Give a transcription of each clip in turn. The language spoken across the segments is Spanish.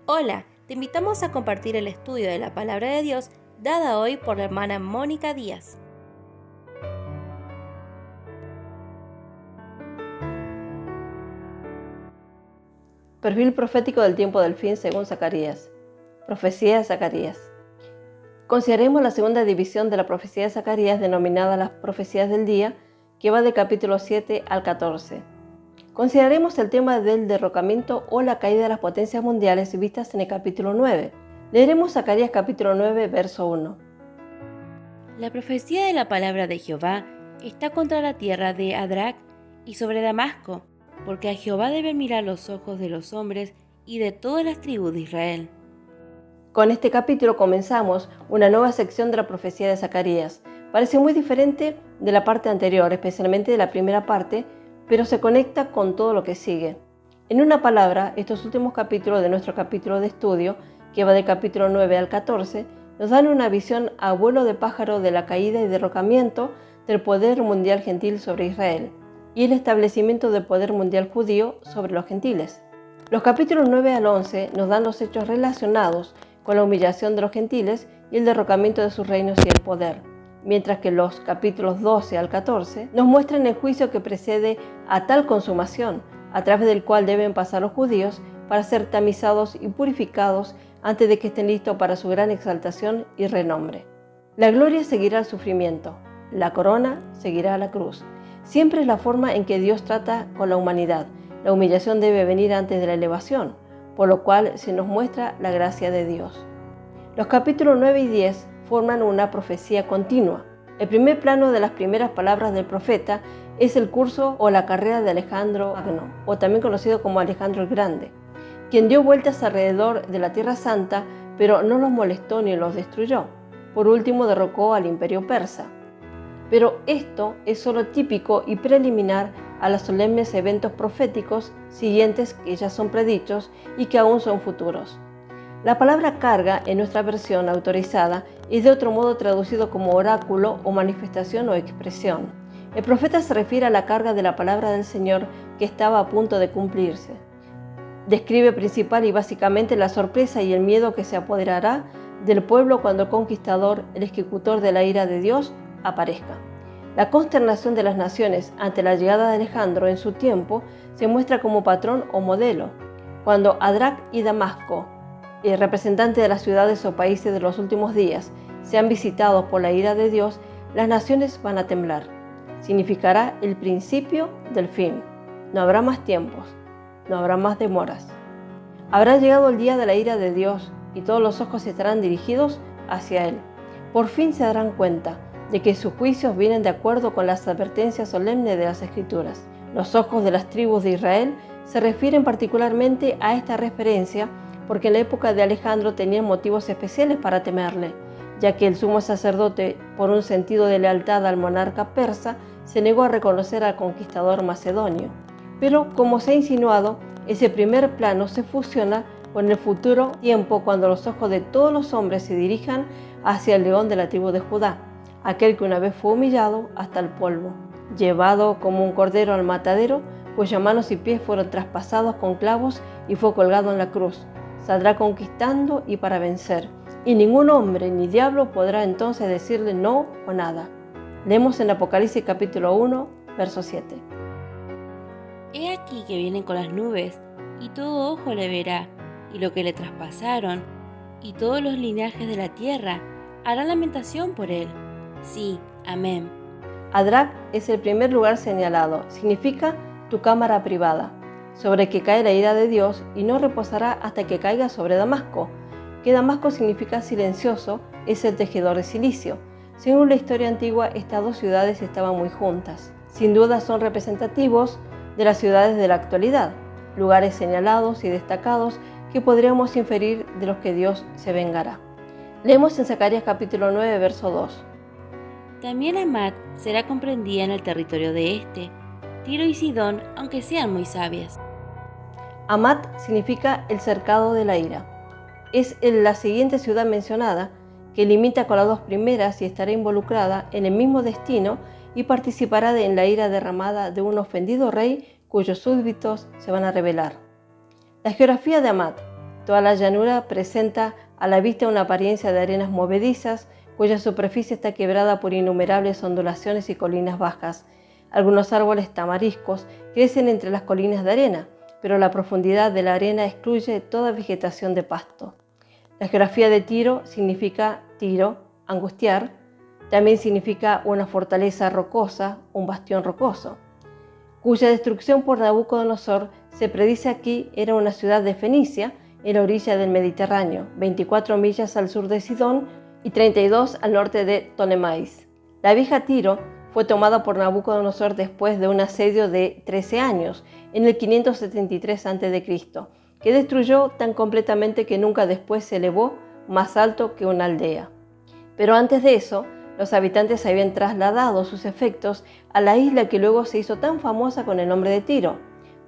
Hola, te invitamos a compartir el estudio de la Palabra de Dios dada hoy por la hermana Mónica Díaz. Perfil profético del tiempo del fin según Zacarías. Profecía de Zacarías. Consideremos la segunda división de la profecía de Zacarías denominada las profecías del día, que va del capítulo 7 al 14. Consideremos el tema del derrocamiento o la caída de las potencias mundiales vistas en el capítulo 9. Leeremos Zacarías capítulo 9, verso 1. La profecía de la palabra de Jehová está contra la tierra de Adrac y sobre Damasco, porque a Jehová deben mirar los ojos de los hombres y de todas las tribus de Israel. Con este capítulo comenzamos una nueva sección de la profecía de Zacarías. Parece muy diferente de la parte anterior, especialmente de la primera parte, pero se conecta con todo lo que sigue. En una palabra, estos últimos capítulos de nuestro capítulo de estudio, que va del capítulo 9 al 14, nos dan una visión a vuelo de pájaro de la caída y derrocamiento del poder mundial gentil sobre Israel y el establecimiento del poder mundial judío sobre los gentiles. Los capítulos 9 al 11 nos dan los hechos relacionados con la humillación de los gentiles y el derrocamiento de sus reinos y el poder, mientras que los capítulos 12 al 14 nos muestran el juicio que precede a tal consumación, a través del cual deben pasar los judíos para ser tamizados y purificados antes de que estén listos para su gran exaltación y renombre. La gloria seguirá al sufrimiento, la corona seguirá a la cruz. Siempre es la forma en que Dios trata con la humanidad. La humillación debe venir antes de la elevación, por lo cual se nos muestra la gracia de Dios. Los capítulos 9 y 10 forman una profecía continua. El primer plano de las primeras palabras del profeta es el curso o la carrera de Alejandro Magno, o también conocido como Alejandro el Grande, quien dio vueltas alrededor de la Tierra Santa, pero no los molestó ni los destruyó. Por último, derrocó al imperio persa. Pero esto es solo típico y preliminar a los solemnes eventos proféticos siguientes que ya son predichos y que aún son futuros. La palabra carga en nuestra versión autorizada es de otro modo traducido como oráculo o manifestación o expresión. El profeta se refiere a la carga de la palabra del Señor que estaba a punto de cumplirse. Describe principal y básicamente la sorpresa y el miedo que se apoderará del pueblo cuando el conquistador, el ejecutor de la ira de Dios, aparezca. La consternación de las naciones ante la llegada de Alejandro en su tiempo se muestra como patrón o modelo. Cuando Adrac y Damasco, representantes de las ciudades o países de los últimos días, sean visitados por la ira de Dios, las naciones van a temblar. Significará el principio del fin. No habrá más tiempos, no habrá más demoras. Habrá llegado el día de la ira de Dios y todos los ojos estarán dirigidos hacia Él. Por fin se darán cuenta de que sus juicios vienen de acuerdo con las advertencias solemnes de las Escrituras. Los ojos de las tribus de Israel se refieren particularmente a esta referencia porque en la época de Alejandro tenían motivos especiales para temerle, ya que el sumo sacerdote, por un sentido de lealtad al monarca persa, se negó a reconocer al conquistador macedonio. Pero, como se ha insinuado, ese primer plano se fusiona con el futuro tiempo cuando los ojos de todos los hombres se dirijan hacia el león de la tribu de Judá, aquel que una vez fue humillado hasta el polvo, llevado como un cordero al matadero, cuyas manos y pies fueron traspasados con clavos y fue colgado en la cruz. Saldrá conquistando y para vencer, y ningún hombre ni diablo podrá entonces decirle no o nada. Leemos en Apocalipsis capítulo 1, verso 7. He aquí que vienen con las nubes, y todo ojo le verá, y lo que le traspasaron, y todos los linajes de la tierra harán lamentación por él. Sí, amén. Adrac es el primer lugar señalado, significa tu cámara privada, sobre que cae la ira de Dios y no reposará hasta que caiga sobre Damasco, que Damasco significa silencioso, es el tejedor de silicio. Según la historia antigua, estas dos ciudades estaban muy juntas. Sin duda son representativos de las ciudades de la actualidad, lugares señalados y destacados que podríamos inferir de los que Dios se vengará. Leemos en Zacarías capítulo 9, verso 2. También Hamat será comprendida en el territorio de Tiro y Sidón, aunque sean muy sabias. Hamat significa el cercado de la ira. Es la siguiente ciudad mencionada, que limita con las dos primeras y estará involucrada en el mismo destino y participará en la ira derramada de un ofendido rey cuyos súbditos se van a rebelar. La geografía de Hamat. Toda la llanura presenta a la vista una apariencia de arenas movedizas, cuya superficie está quebrada por innumerables ondulaciones y colinas bajas. Algunos árboles tamariscos crecen entre las colinas de arena, pero la profundidad de la arena excluye toda vegetación de pasto. La geografía de Tiro significa Tiro, angustiar, también significa una fortaleza rocosa, un bastión rocoso, cuya destrucción por Nabucodonosor se predice aquí era una ciudad de Fenicia, en la orilla del Mediterráneo, 24 millas al sur de Sidón y 32 al norte de Ptolemais. La vieja Tiro fue tomada por Nabucodonosor después de un asedio de 13 años, en el 573 a.C., que destruyó tan completamente que nunca después se elevó más alto que una aldea. Pero antes de eso, los habitantes habían trasladado sus efectos a la isla que luego se hizo tan famosa con el nombre de Tiro,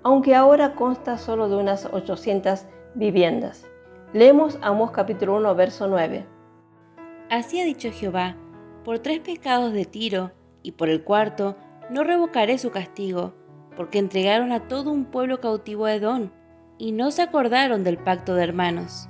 aunque ahora consta solo de unas 800 viviendas. Leemos Amós capítulo 1, verso 9. Así ha dicho Jehová: por 3 pecados de Tiro, y por el cuarto no revocaré su castigo, porque entregaron a todo un pueblo cautivo a Edom, y no se acordaron del pacto de hermanos.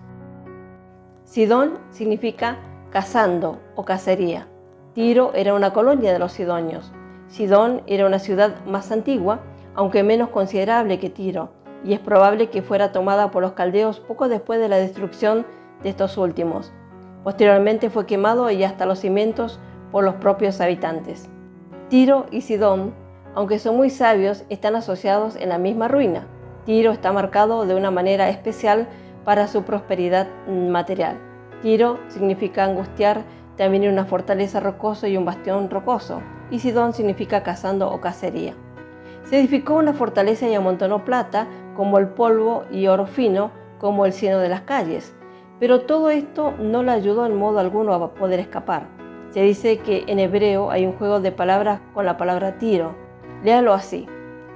Sidón significa cazando o cacería. Tiro era una colonia de los sidonios. Sidón era una ciudad más antigua, aunque menos considerable que Tiro, y es probable que fuera tomada por los caldeos poco después de la destrucción de estos últimos. Posteriormente fue quemado y hasta los cimientos por los propios habitantes. Tiro y Sidón, aunque son muy sabios, están asociados en la misma ruina. Tiro está marcado de una manera especial para su prosperidad material. Tiro significa angustiar, también una fortaleza rocosa y un bastión rocoso, y Sidón significa cazando o cacería. Se edificó una fortaleza y amontonó plata como el polvo y oro fino como el cieno de las calles, pero todo esto no le ayudó en modo alguno a poder escapar. Se dice que en hebreo hay un juego de palabras con la palabra Tiro. Léalo así: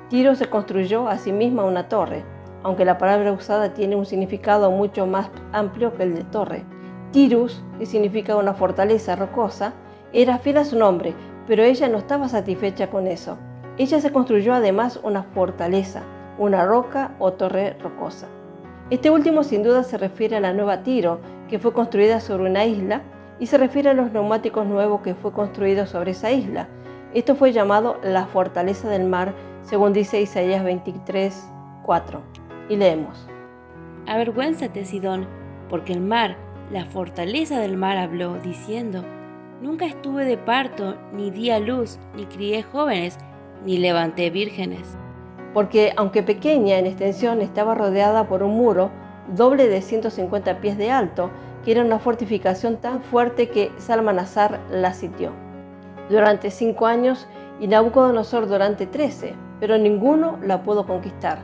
Tiro se construyó a sí misma una torre, aunque la palabra usada tiene un significado mucho más amplio que el de torre. Tirus, que significa una fortaleza rocosa, era fiel a su nombre, pero ella no estaba satisfecha con eso. Ella se construyó además una fortaleza, una roca o torre rocosa. Este último sin duda se refiere a la nueva Tiro, que fue construida sobre una isla, y se refiere a los neumáticos nuevos que fue construido sobre esa isla. Esto fue llamado la fortaleza del mar, según dice Isaías 23:4. Y leemos: Avergüénzate, Sidón, porque el mar, la fortaleza del mar, habló, diciendo: Nunca estuve de parto, ni di a luz, ni crié jóvenes, ni levanté vírgenes. Porque aunque pequeña en extensión, estaba rodeada por un muro doble de 150 pies de alto, que era una fortificación tan fuerte que Salmanasar la sitió durante 5 años y Nabucodonosor durante 13, pero ninguno la pudo conquistar.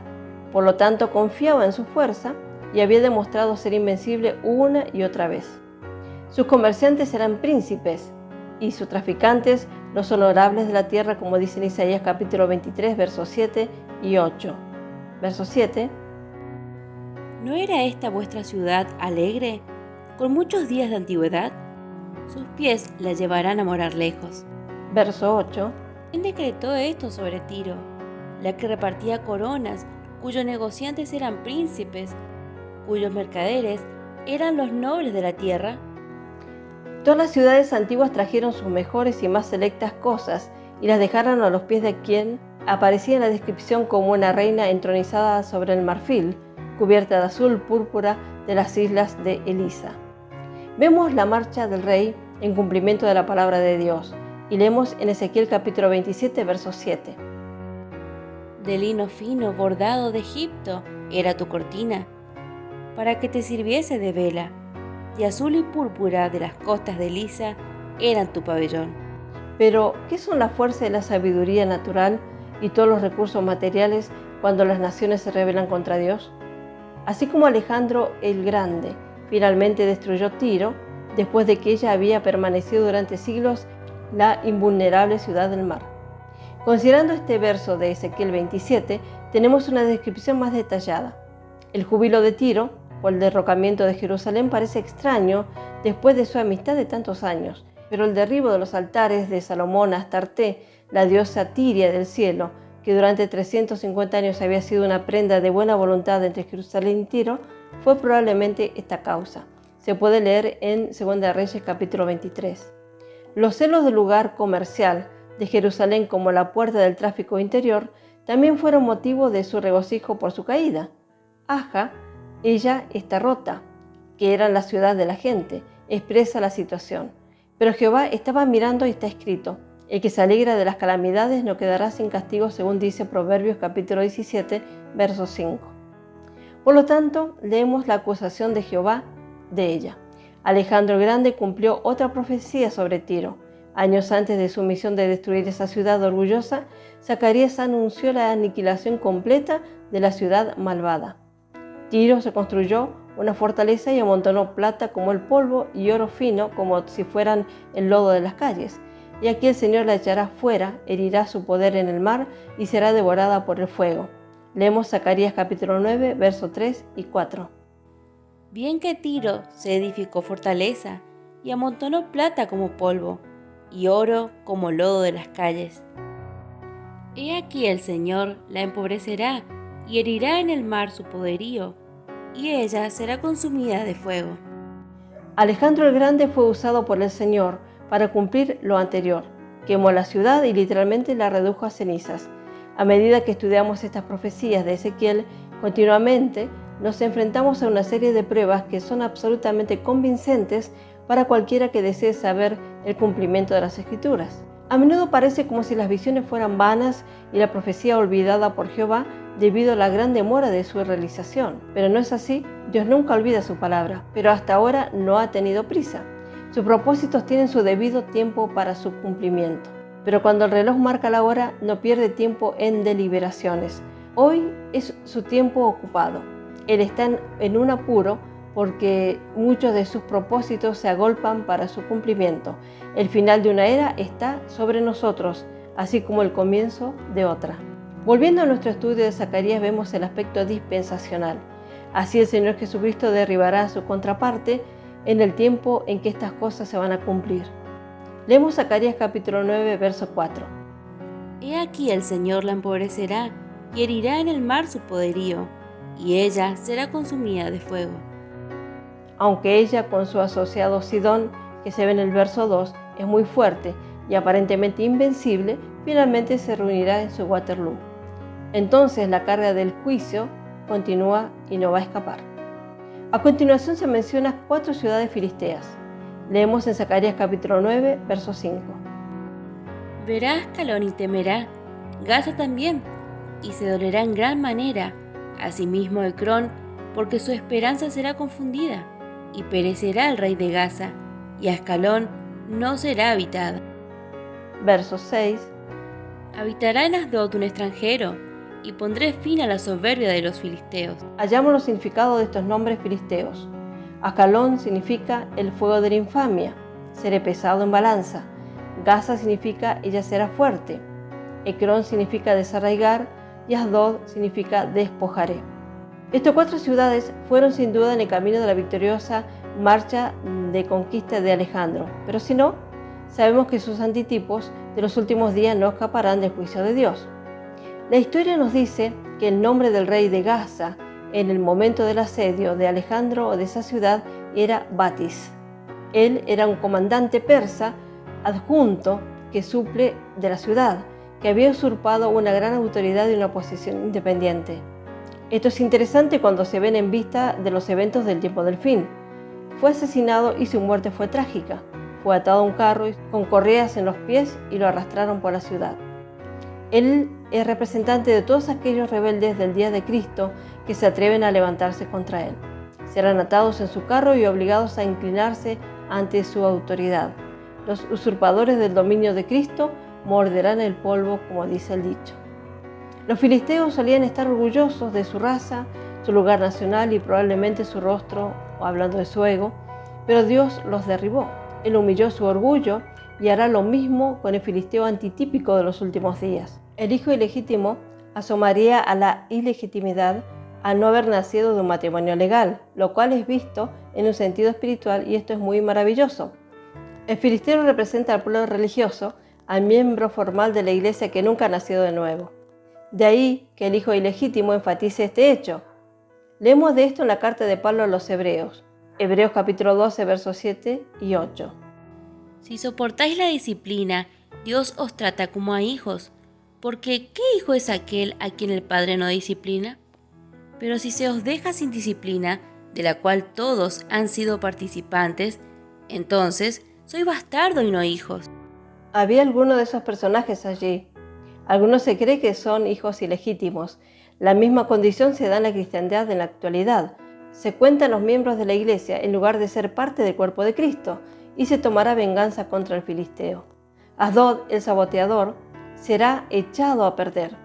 Por lo tanto, confiaba en su fuerza y había demostrado ser invencible una y otra vez. Sus comerciantes eran príncipes y sus traficantes los honorables de la tierra, como dice en Isaías capítulo 23, versos 7 y 8. Verso 7. ¿No era esta vuestra ciudad alegre, con muchos días de antigüedad? Sus pies la llevarán a morar lejos. Verso 8. ¿Quién decretó esto sobre Tiro, la que repartía coronas, cuyos negociantes eran príncipes, cuyos mercaderes eran los nobles de la tierra? Todas las ciudades antiguas trajeron sus mejores y más selectas cosas y las dejaron a los pies de quien aparecía en la descripción como una reina entronizada sobre el marfil, cubierta de azul púrpura de las islas de Elisa. Vemos la marcha del rey en cumplimiento de la palabra de Dios y leemos en Ezequiel capítulo 27, verso 7. De lino fino bordado de Egipto era tu cortina, para que te sirviese de vela, y azul y púrpura de las costas de Elisa eran tu pabellón. Pero, ¿qué son la fuerza y la sabiduría natural y todos los recursos materiales cuando las naciones se rebelan contra Dios? Así como Alejandro el Grande finalmente destruyó Tiro, después de que ella había permanecido durante siglos la invulnerable ciudad del mar. Considerando este verso de Ezequiel 27, tenemos una descripción más detallada. El júbilo de Tiro por el derrocamiento de Jerusalén parece extraño después de su amistad de tantos años, pero el derribo de los altares de Salomón a Astarte, la diosa Tiria del cielo, que durante 350 años había sido una prenda de buena voluntad entre Jerusalén y Tiro, fue probablemente esta causa. Se puede leer en 2 Reyes capítulo 23. Los celos del lugar comercial de Jerusalén como la puerta del tráfico interior también fueron motivo de su regocijo por su caída. Aja, ella está rota, que era la ciudad de la gente, expresa la situación. Pero Jehová estaba mirando y está escrito: el que se alegra de las calamidades no quedará sin castigo, según dice Proverbios capítulo 17, verso 5. Por lo tanto, leemos la acusación de Jehová de ella. Alejandro el Grande cumplió otra profecía sobre Tiro. Años antes de su misión de destruir esa ciudad orgullosa, Zacarías anunció la aniquilación completa de la ciudad malvada. Tiro se construyó una fortaleza y amontonó plata como el polvo y oro fino como si fueran el lodo de las calles. Y aquí el Señor la echará fuera, herirá su poder en el mar y será devorada por el fuego. Leemos Zacarías capítulo 9, versos 3 y 4. Bien que Tiro se edificó fortaleza y amontonó plata como polvo y oro como lodo de las calles. He aquí el Señor la empobrecerá y herirá en el mar su poderío, y ella será consumida de fuego. Alejandro el Grande fue usado por el Señor para cumplir lo anterior. Quemó la ciudad y literalmente la redujo a cenizas. A medida que estudiamos estas profecías de Ezequiel, continuamente nos enfrentamos a una serie de pruebas que son absolutamente convincentes para cualquiera que desee saber el cumplimiento de las Escrituras. A menudo parece como si las visiones fueran vanas y la profecía olvidada por Jehová debido a la gran demora de su realización. Pero no es así. Dios nunca olvida su palabra, pero hasta ahora no ha tenido prisa. Sus propósitos tienen su debido tiempo para su cumplimiento. Pero cuando el reloj marca la hora, no pierde tiempo en deliberaciones. Hoy es su tiempo ocupado. Él está en un apuro porque muchos de sus propósitos se agolpan para su cumplimiento. El final de una era está sobre nosotros, así como el comienzo de otra. Volviendo a nuestro estudio de Zacarías, vemos el aspecto dispensacional. Así el Señor Jesucristo derribará a su contraparte en el tiempo en que estas cosas se van a cumplir. Leemos Zacarías capítulo 9, verso 4. He aquí el Señor la empobrecerá y herirá en el mar su poderío, y ella será consumida de fuego. Aunque ella con su asociado Sidón, que se ve en el verso 2, es muy fuerte y aparentemente invencible, finalmente se reunirá en su Waterloo. Entonces la carga del juicio continúa y no va a escapar. A continuación se mencionan 4 ciudades filisteas. Leemos en Zacarías capítulo 9, verso 5. Verá Ascalón y temerá, Gaza también, y se dolerá en gran manera, asimismo Ecrón, porque su esperanza será confundida, y perecerá el rey de Gaza, y Ascalón no será habitada. Verso 6. Habitará en Asdod un extranjero, y pondré fin a la soberbia de los filisteos. Hallamos los significados de estos nombres filisteos. Ascalón significa el fuego de la infamia, seré pesado en balanza. Gaza significa ella será fuerte. Ecrón significa desarraigar y Asdod significa despojaré. Estas 4 ciudades fueron sin duda en el camino de la victoriosa marcha de conquista de Alejandro, pero si no, sabemos que sus antitipos de los últimos días no escaparán del juicio de Dios. La historia nos dice que el nombre del rey de Gaza en el momento del asedio de Alejandro o de esa ciudad era Batis. Él era un comandante persa adjunto que suple de la ciudad, que había usurpado una gran autoridad y una posición independiente. Esto es interesante cuando se ven en vista de los eventos del tiempo del fin. Fue asesinado y su muerte fue trágica. Fue atado a un carro con correas en los pies y lo arrastraron por la ciudad. Él es representante de todos aquellos rebeldes del día de Cristo que se atreven a levantarse contra él. Serán atados en su carro y obligados a inclinarse ante su autoridad. Los usurpadores del dominio de Cristo morderán el polvo, como dice el dicho. Los filisteos solían estar orgullosos de su raza, su lugar nacional y probablemente su rostro, o hablando de su ego, pero Dios los derribó. Él humilló su orgullo y hará lo mismo con el filisteo antitípico de los últimos días. El hijo ilegítimo asomaría a la ilegitimidad al no haber nacido de un matrimonio legal, lo cual es visto en un sentido espiritual y esto es muy maravilloso. El filisteo representa al pueblo religioso, al miembro formal de la iglesia que nunca ha nacido de nuevo. De ahí que el hijo ilegítimo enfatice este hecho. Leemos de esto en la carta de Pablo a los Hebreos, Hebreos capítulo 12, versos 7 y 8. Si soportáis la disciplina, Dios os trata como a hijos, porque ¿qué hijo es aquel a quien el Padre no disciplina? Pero si se os deja sin disciplina, de la cual todos han sido participantes, entonces sois bastardos y no hijos. Había algunos de esos personajes allí. Algunos se cree que son hijos ilegítimos. La misma condición se da en la cristiandad en la actualidad. Se cuentan los miembros de la iglesia en lugar de ser parte del cuerpo de Cristo, y se tomará venganza contra el filisteo. Asdod, el saboteador, será echado a perder.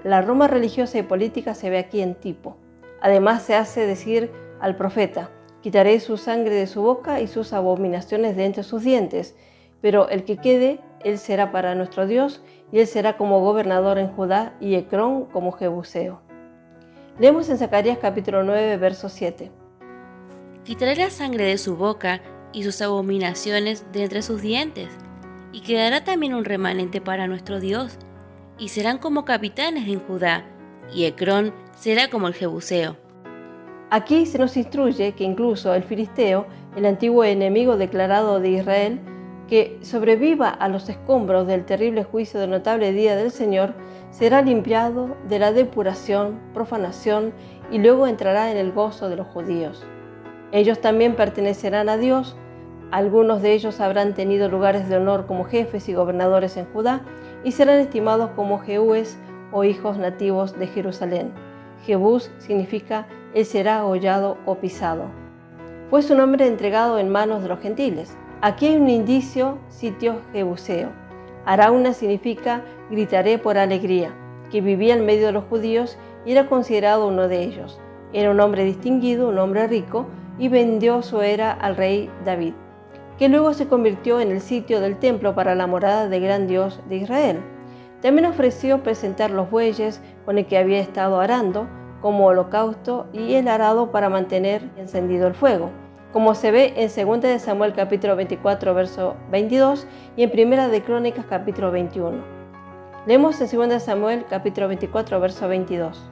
La Roma religiosa y política se ve aquí en tipo. Además se hace decir al profeta: quitaré su sangre de su boca y sus abominaciones de entre sus dientes, pero el que quede, él será para nuestro Dios, y él será como gobernador en Judá y Ecrón como Jebuseo. Leemos en Zacarías capítulo 9, verso 7. Quitaré la sangre de su boca y sus abominaciones de entre sus dientes, y quedará también un remanente para nuestro Dios, y serán como capitanes en Judá, y Ecrón será como el Jebuseo. Aquí se nos instruye que incluso el filisteo, el antiguo enemigo declarado de Israel, que sobreviva a los escombros del terrible juicio del notable día del Señor, será limpiado de la depuración, profanación, y luego entrará en el gozo de los judíos. Ellos también pertenecerán a Dios. Algunos de ellos habrán tenido lugares de honor como jefes y gobernadores en Judá, y serán estimados como Jehúes o hijos nativos de Jerusalén. Jebús significa él será hollado o pisado. Fue su nombre entregado en manos de los gentiles. Aquí hay un indicio, sitio Jebuseo. Arauna significa gritaré por alegría, que vivía en medio de los judíos y era considerado uno de ellos. Era un hombre distinguido, un hombre rico, y vendió su era al rey David, que luego se convirtió en el sitio del templo para la morada del gran Dios de Israel. También ofreció presentar los bueyes con el que había estado arando como holocausto y el arado para mantener encendido el fuego, como se ve en 2 de Samuel capítulo 24 verso 22 y en 1 de Crónicas capítulo 21. Leemos en 2 de Samuel capítulo 24 verso 22.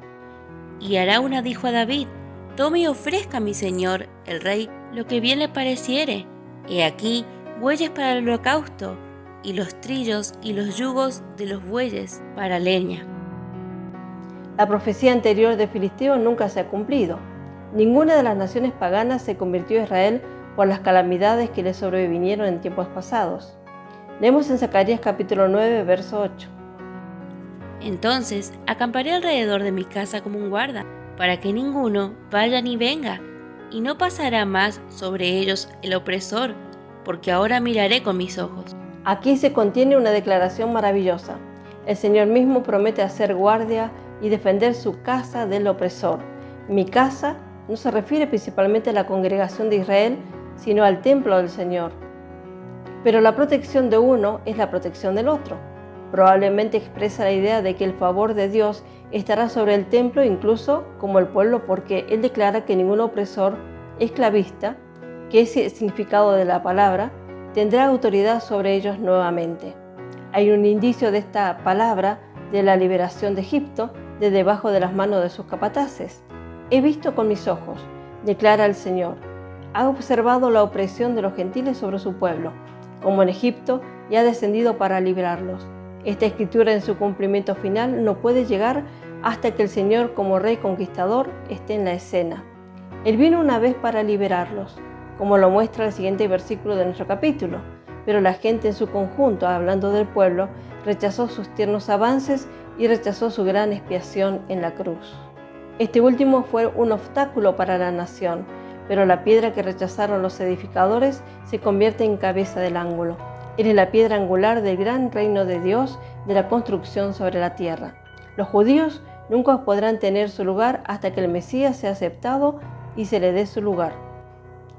Y Arauna dijo a David: tome y ofrezca a mi señor, el rey, lo que bien le pareciere. He aquí bueyes para el holocausto, y los trillos y los yugos de los bueyes para leña. La profecía anterior de Filisteo nunca se ha cumplido. Ninguna de las naciones paganas se convirtió a Israel por las calamidades que le sobrevinieron en tiempos pasados. Leemos en Zacarías capítulo 9, verso 8. Entonces acamparé alrededor de mi casa como un guarda, para que ninguno vaya ni venga, y no pasará más sobre ellos el opresor, porque ahora miraré con mis ojos. Aquí se contiene una declaración maravillosa. El Señor mismo promete hacer guardia y defender su casa del opresor. Mi casa no se refiere principalmente a la congregación de Israel, sino al templo del Señor. Pero la protección de uno es la protección del otro. Probablemente expresa la idea de que el favor de Dios estará sobre el templo, incluso como el pueblo, porque Él declara que ningún opresor esclavista, que es el significado de la palabra, tendrá autoridad sobre ellos nuevamente. Hay un indicio de esta palabra de la liberación de Egipto de debajo de las manos de sus capataces. He visto con mis ojos, declara el Señor. Ha observado la opresión de los gentiles sobre su pueblo, como en Egipto, y ha descendido para librarlos. Esta escritura en su cumplimiento final no puede llegar hasta que el Señor como Rey conquistador esté en la escena. Él vino una vez para liberarlos, como lo muestra el siguiente versículo de nuestro capítulo, pero la gente en su conjunto, hablando del pueblo, rechazó sus tiernos avances y rechazó su gran expiación en la cruz. Este último fue un obstáculo para la nación, pero la piedra que rechazaron los edificadores se convierte en cabeza del ángulo. Él es la piedra angular del gran reino de Dios, de la construcción sobre la tierra. Los judíos nunca podrán tener su lugar hasta que el Mesías sea aceptado y se le dé su lugar.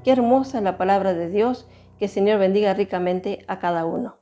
Qué hermosa es la palabra de Dios, que el Señor bendiga ricamente a cada uno.